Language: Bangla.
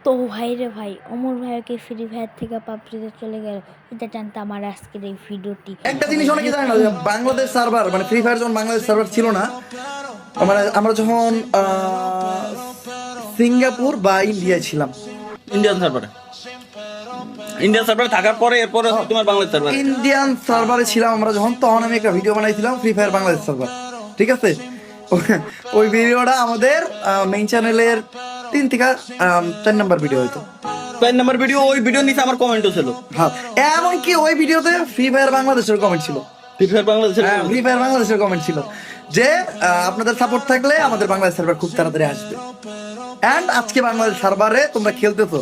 তো ভাই রে ভাই, অমর ভাইকে ফ্রি ফায়ার থেকে পাবজিতে চলে গেল, এটা জানতে আমার আজকের এই ভিডিওটি। একটা জিনিস অনেকে জানে না যে বাংলাদেশ সার্ভার মানে ফ্রি ফায়ার যখন বাংলাদেশ সার্ভার ছিল না, মানে আমরা যখন সিঙ্গাপুর বা ইন্ডিয়ায় ছিলাম, ইন্ডিয়ান সার্ভারে থাকার পরে এরপরে তোমার বাংলাদেশ সার্ভার ইন্ডিয়ান সার্ভারে ছিলাম আমরা যখন, তখন আমি একটা ভিডিও বানাইছিলাম ফ্রি ফায়ার বাংলাদেশ সার্ভার, ঠিক আছে? ওই ভিডিওটা আমাদের মেইন চ্যানেলের 3 থেকে 4 নাম্বার ভিডিও হয়তো। 4 নাম্বার ভিডিও, ওই ভিডিও নিচে আমার কমেন্টও ছিল। হ্যাঁ, এমনকি ওই ভিডিওতে ফ্রি ফায়ার বাংলাদেশের কমেন্ট ছিল। ফ্রি ফায়ার বাংলাদেশের কমেন্ট ছিল যে আপনাদের সাপোর্ট থাকলে আমাদের বাংলাদেশ সার্ভার খুব তাড়াতাড়ি আসবে। এন্ড আজকে বাংলাদেশ সার্ভারে তোমরা খেলতেছো।